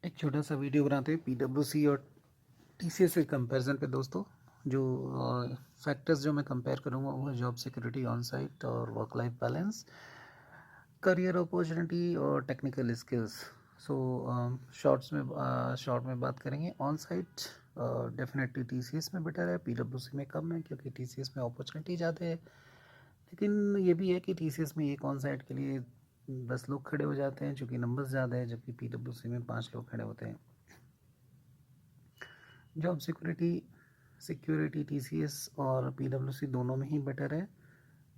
एक छोटा सा वीडियो बनाते हैं पीडब्ल्यूसी और टीसीएस के कंपैरिजन पे दोस्तों। जो फैक्टर्स जो मैं कंपेयर करूँगा वो है जॉब सिक्योरिटी, ऑन साइट और work life balance, career opportunity और टेक्निकल स्किल्स। सो शॉर्ट में बात करेंगे ऑन साइट। डेफिनेटली टीसीएस में बेटर है, पीडब्ल्यूसी में कम है क्योंकि टीसीएस में अपॉर्चुनिटी ज़्यादा है। लेकिन ये भी है कि टीसीएस में एक ऑन साइट के लिए 10 लोग खड़े हो जाते हैं चूँकि नंबर्स ज़्यादा है, जबकि पीडब्ल्यूसी में 5 लोग खड़े होते हैं। जॉब सिक्योरिटी टीसीएस और पीडब्ल्यूसी दोनों में ही बेटर है।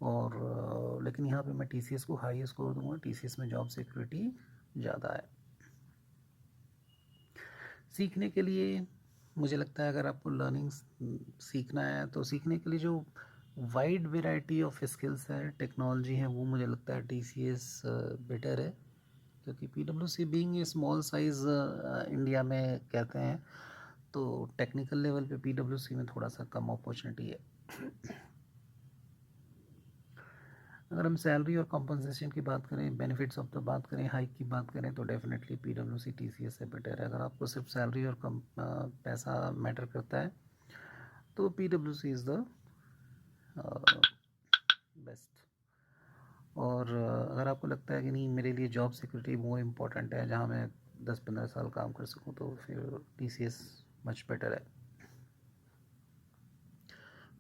और लेकिन यहाँ पे मैं टीसीएस को हाई स्कोर दूंगा। टीसीएस में जॉब सिक्योरिटी ज़्यादा है। सीखने के लिए मुझे लगता है अगर आपको लर्निंग सीखना है तो सीखने के लिए जो वाइड वेराइटी ऑफ स्किल्स है, टेक्नोलॉजी है, वो मुझे लगता है टीसीएस बेटर है। क्योंकि पीडब्ल्यूसी being a small size India में कहते हैं, तो टेक्निकल लेवल पे पीडब्ल्यूसी में थोड़ा सा कम अपॉर्चुनिटी है। अगर हम सैलरी और कॉम्पनसेशन की बात करें, बेनिफिट्स ऑफ द बात करें, हाइक की बात करें, तो डेफिनेटली पीडब्ल्यूसी टीसीएस से बेटर है। अगर आपको सिर्फ सैलरी और कम पैसा मैटर करता है तो पीडब्ल्यूसी इज़ द बेस्ट। और अगर आपको लगता है कि नहीं, मेरे लिए जॉब सिक्योरिटी मोर इम्पॉर्टेंट है, जहाँ मैं 10-15 साल काम कर सकूँ, तो फिर टीसीएस मच बेटर है।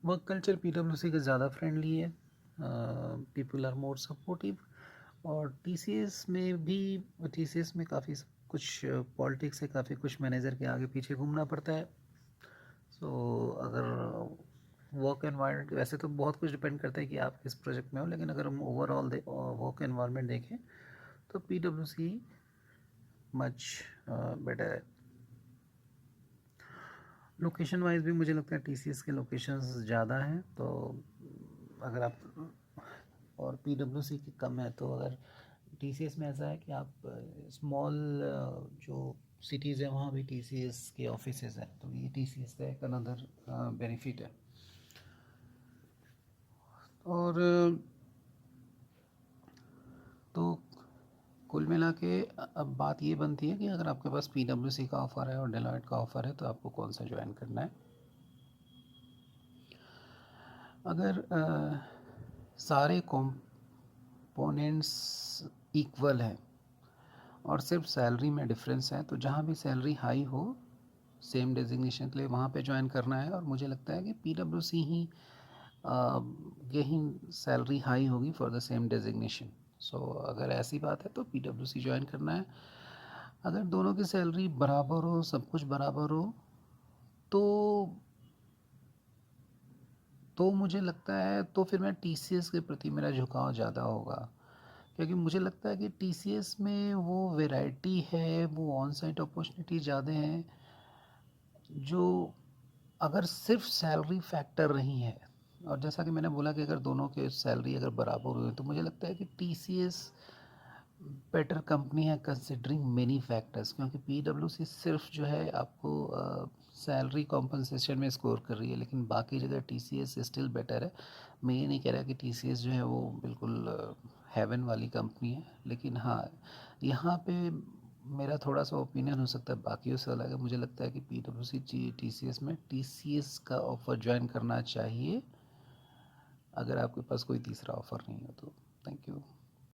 वर्क कल्चर पीडब्ल्यूसी का ज़्यादा फ्रेंडली है, पीपल आर मोर सपोर्टिव। और टीसीएस में काफ़ी कुछ पॉलिटिक्स है, काफ़ी कुछ मैनेजर के आगे पीछे घूमना पड़ता है। सो अगर वर्क एनवायरनमेंट, वैसे तो बहुत कुछ डिपेंड करता है कि आप किस प्रोजेक्ट में हो, लेकिन अगर हम ओवरऑल वर्क एनवायरनमेंट देखें तो पीडब्ल्यूसी मच बेटर है। लोकेशन वाइज भी मुझे लगता है टीसीएस के लोकेशंस ज़्यादा हैं, तो अगर आप और पीडब्ल्यूसी की कम है, तो अगर टीसीएस में ऐसा है कि आप स्मॉल जो सिटीज़ हैं वहाँ भी टीसीएस के ऑफिसेज हैं, तो ये टीसीएस का एक अनदर बेनिफिट है। और तो कुल मिला के अब बात ये बनती है कि अगर आपके पास पीडब्ल्यूसी का ऑफ़र है और डेलॉयट का ऑफ़र है, तो आपको कौन सा ज्वाइन करना है। अगर सारे कंपोनेंट्स इक्वल हैं और सिर्फ सैलरी में डिफरेंस है, तो जहाँ भी सैलरी हाई हो सेम डेजिग्नेशन के लिए वहाँ पे ज्वाइन करना है। और मुझे लगता है कि पीडब्ल्यूसी ही यही सैलरी हाई होगी फॉर द सेम डेजिग्नेशन। सो अगर ऐसी बात है तो पीडब्ल्यूसी ज्वाइन करना है। अगर दोनों की सैलरी बराबर हो, सब कुछ बराबर हो, तो मुझे लगता है तो फिर मैं टीसीएस के प्रति मेरा झुकाव ज़्यादा होगा। क्योंकि मुझे लगता है कि टीसीएस में वो वैरायटी है, वो ऑन साइट अपॉर्चुनिटी ज़्यादा है, जो अगर सिर्फ सैलरी फैक्टर नहीं है, और जैसा कि मैंने बोला कि अगर दोनों के सैलरी अगर बराबर हुए, तो मुझे लगता है कि टीसीएस बेटर कंपनी है कंसिडरिंग मेनी फैक्टर्स। क्योंकि पीडब्ल्यूसी सिर्फ जो है आपको सैलरी कॉम्पनसेशन में स्कोर कर रही है, लेकिन बाकी जगह टीसीएस स्टिल बेटर है। मैं ये नहीं कह रहा कि टीसीएस जो है वो बिल्कुल हेवन वाली कंपनी है, लेकिन हाँ, यहाँ पे मेरा थोड़ा सा ओपिनियन हो सकता है बाकियों से अलग है। मुझे लगता है कि पीडब्ल्यूसी टीसीएस में टीसीएस का ऑफ़र ज्वाइन करना चाहिए अगर आपके पास कोई तीसरा ऑफ़र नहीं हो तो। Thank you.